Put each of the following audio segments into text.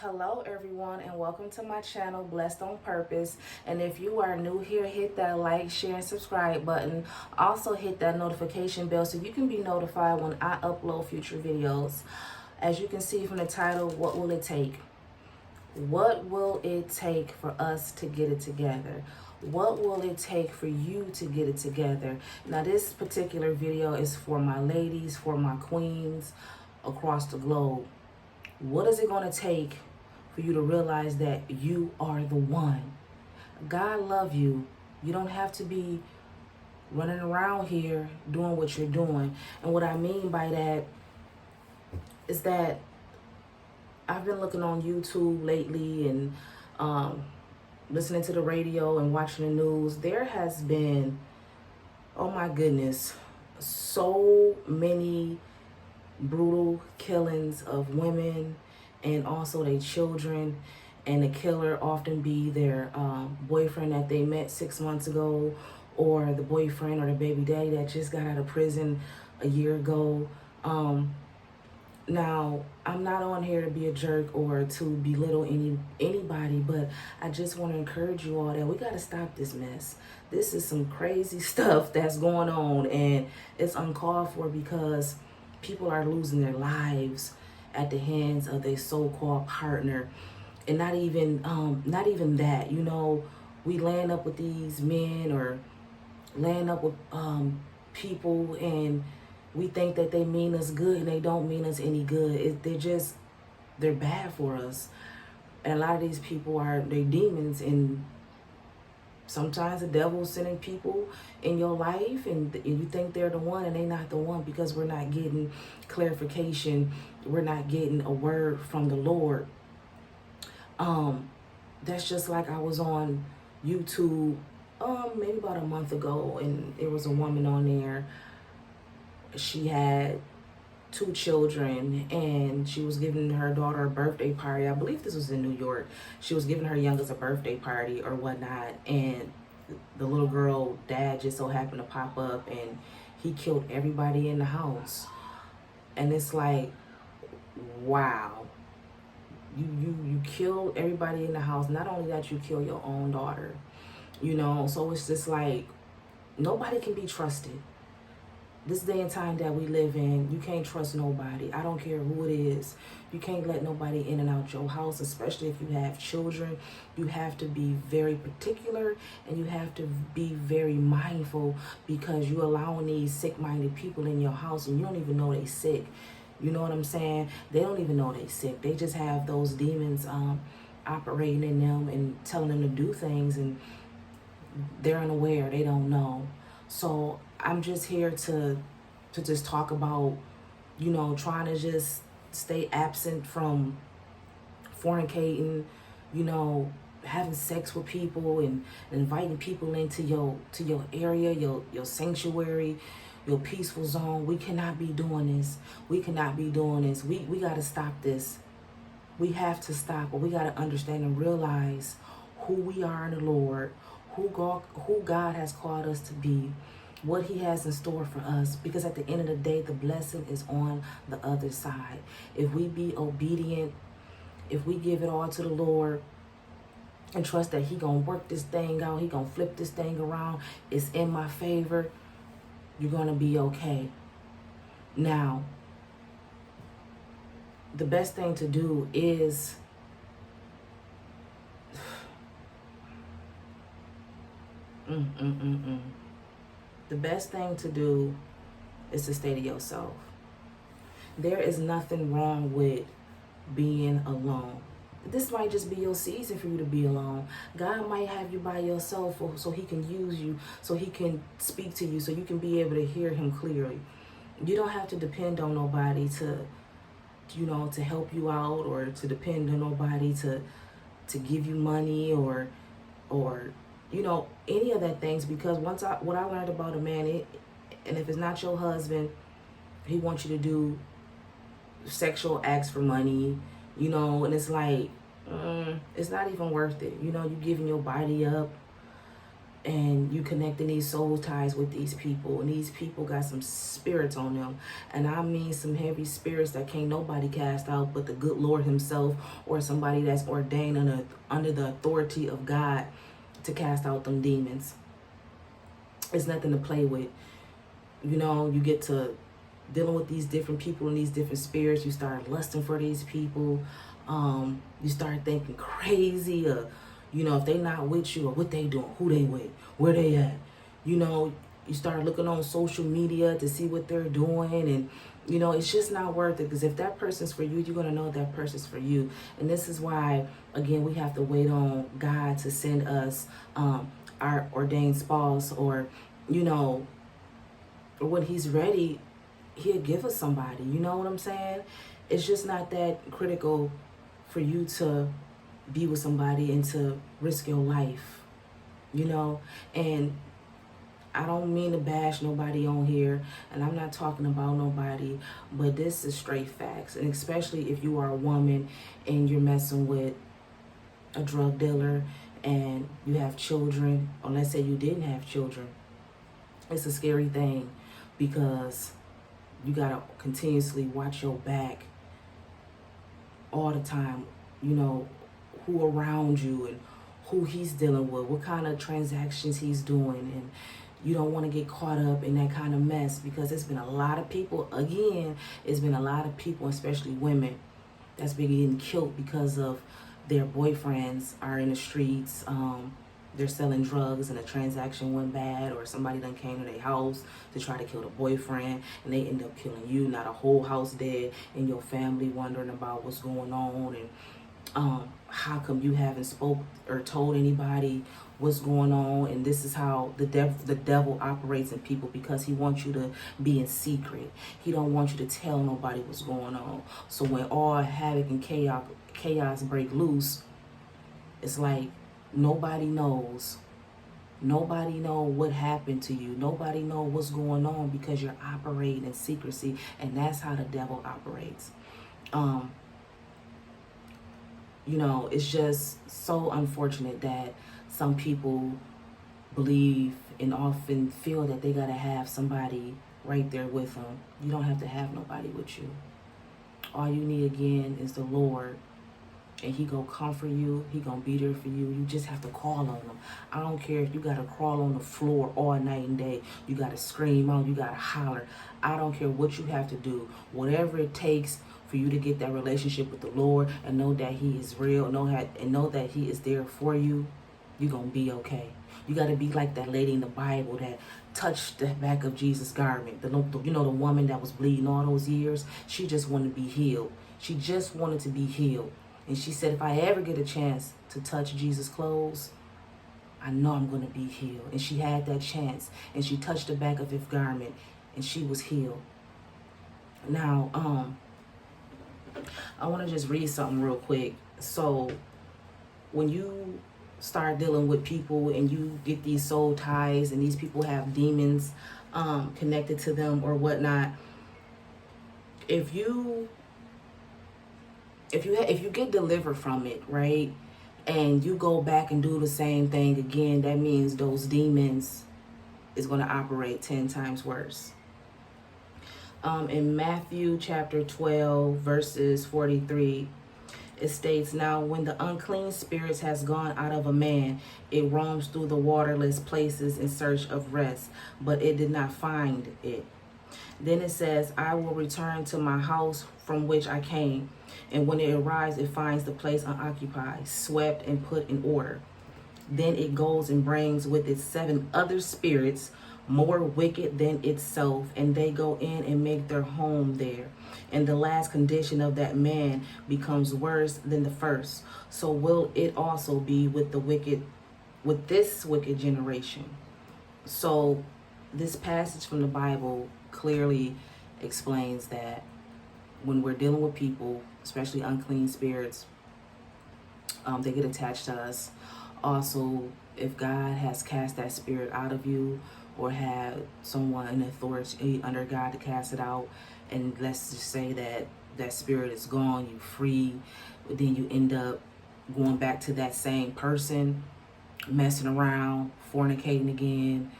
Hello everyone, and welcome to my channel, Blessed on Purpose. And if you are new here, hit that like, share, and subscribe button. Also hit that notification bell so you can be notified when I upload future videos. As you can see from the title, what will it take? What will it take for us to get it together? What will it take for you to get it together? Now this particular video is for my ladies, for my queens across the globe. What is it going to take for you to realize that you are the one? God love you. You don't have to be running around here doing what you're doing. And what I mean by that is that I've been looking on YouTube lately and listening to the radio and watching the news. There has been, oh my goodness, so many brutal killings of women and also their children, and the killer often be their boyfriend that they met 6 months ago, or the boyfriend or the baby daddy that just got out of prison a year ago. Now, I'm not on here to be a jerk or to belittle anybody, but I just want to encourage you all that we got to stop this mess. This is some crazy stuff that's going on, and it's uncalled for because people are losing their lives at the hands of their so-called partner. And not even that, we land up with these men or land up with people, and we think that they mean us good, and they don't mean us any good. They're bad for us. And a lot of these people they're demons, and sometimes the devil's sending people in your life, and you think they're the one, and they're not the one, because we're not getting clarification. We're not getting a word from the Lord. That's just like I was on YouTube maybe about a month ago, and there was a woman on there. She had 2 children, and she was giving her daughter a birthday party. I believe this was in New York. She was giving her youngest a birthday party or whatnot, and the little girl dad just so happened to pop up, and he killed everybody in the house. And it's like, wow, you killed everybody in the house. Not only that, you kill your own daughter, so it's just like, nobody can be trusted. This day and time that we live in, you can't trust nobody. I don't care who it is. You can't let nobody in and out your house, especially if you have children. You have to be very particular, and you have to be very mindful, because you're allowing these sick-minded people in your house, and you don't even know they sick. You know what I'm saying? They don't even know they sick. They just have those demons operating in them and telling them to do things, and they're unaware. They don't know. So I'm just here to just talk about, trying to just stay absent from fornicating, having sex with people, and inviting people into your area, your sanctuary, your peaceful zone. We cannot be doing this. We cannot be doing this. We got to stop this. We have to stop, but we got to understand and realize who we are in the Lord, who God has called us to be, what he has in store for us, because at the end of the day, the blessing is on the other side. If we be obedient, if we give it all to the Lord and trust that he gonna work this thing out, he gonna flip this thing around, it's in my favor, you're gonna be okay. Now, the best thing to do is the best thing to do is to stay to yourself. There is nothing wrong with being alone. This might just be your season for you to be alone. God might have you by yourself so he can use you, so he can speak to you, so you can be able to hear him clearly. You don't have to depend on nobody to help you out, or to depend on nobody to give you money or any of that things, because what I learned about a man, and if it's not your husband, he wants you to do sexual acts for money, and it's like, it's not even worth it. You giving your body up, and you connecting these soul ties with these people, and these people got some spirits on them, and I mean some heavy spirits that can't nobody cast out but the good Lord himself, or somebody that's ordained under the authority of God to cast out them demons. It's nothing to play with. You know, you get to dealing with these different people and these different spirits. You start lusting for these people. You start thinking crazy, you know, if they not with you, or what they doing, who they with, where they at. You know, you start looking on social media to see what they're doing, and you know, it's just not worth it, because if that person's for you, you're going to know that person's for you. And this is why, again, we have to wait on God to send us our ordained spouse, or, you know, when he's ready, he'll give us somebody. You know what I'm saying? It's just not that critical for you to be with somebody and to risk your life, you know. And I don't mean to bash nobody on here, and I'm not talking about nobody, but this is straight facts. And especially if you are a woman and you're messing with a drug dealer and you have children, or let's say you didn't have children, it's a scary thing, because you gotta continuously watch your back all the time, you know, who around you and who he's dealing with, what kind of transactions he's doing. And you don't want to get caught up in that kind of mess, because it's been a lot of people, again, it's been a lot of people, especially women, that's been getting killed because of their boyfriends are in the streets, they're selling drugs and a transaction went bad, or somebody done came to their house to try to kill the boyfriend and they end up killing you. Not a whole house dead, and your family wondering about what's going on, and how come you haven't spoke or told anybody what's going on. And this is how the devil operates in people, because he wants you to be in secret. He don't want you to tell nobody what's going on. So when all havoc and chaos break loose, it's like nobody knows. Nobody know what happened to you. Nobody know what's going on, because you're operating in secrecy, and that's how the devil operates. You know, it's just so unfortunate that some people believe and often feel that they gotta have somebody right there with them. You don't have to have nobody with you. All you need, again, is the Lord, and he gonna comfort you. He gonna be there for you. You just have to call on him. I don't care if you gotta crawl on the floor all night and day. You gotta scream out. You gotta holler. I don't care what you have to do. Whatever it takes for you to get that relationship with the Lord and know that he is real, and know that he is there for you, you're gonna be okay. You gotta be like that lady in the Bible that touched the back of Jesus' garment. You know, the woman that was bleeding all those years. She just wanted to be healed. She just wanted to be healed. And she said, if I ever get a chance to touch Jesus' clothes, I know I'm going to be healed. And she had that chance. And she touched the back of his garment, and she was healed. Now, I want to just read something real quick. So, when you start dealing with people and you get these soul ties, and these people have demons connected to them or whatnot, if you get delivered from it, right, and you go back and do the same thing again, that means those demons is going to operate 10 times worse. In Matthew chapter 12, verses 43, it states, now when the unclean spirits has gone out of a man, it roams through the waterless places in search of rest, but it did not find it. Then it says, I will return to my house from which I came. And when it arrives, it finds the place unoccupied, swept, and put in order. Then it goes and brings with it 7 other spirits, more wicked than itself, and they go in and make their home there. And the last condition of that man becomes worse than the first. So will it also be with this wicked generation. So this passage from the Bible clearly explains that when we're dealing with people, especially unclean spirits, they get attached to us. Also, if God has cast that spirit out of you, or had someone in authority under God to cast it out, and let's just say that that spirit is gone, you free, but then you end up going back to that same person, messing around, fornicating again,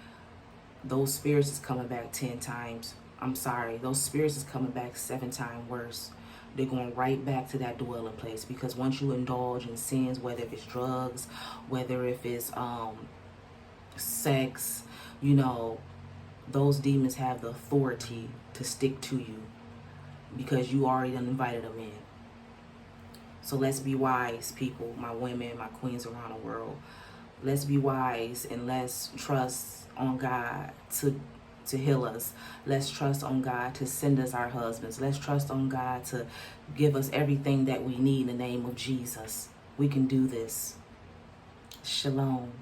those spirits is coming back 10 times. I'm sorry, those spirits is coming back 7 times worse. They're going right back to that dwelling place, because once you indulge in sins, whether if it's drugs, whether if it's sex, you know, those demons have the authority to stick to you because you already done invited them in. So let's be wise, people, my women, my queens around the world. Let's be wise and let's trust on God to heal us. Let's trust on God to send us our husbands. Let's trust on God to give us everything that we need in the name of Jesus. We can do this. Shalom.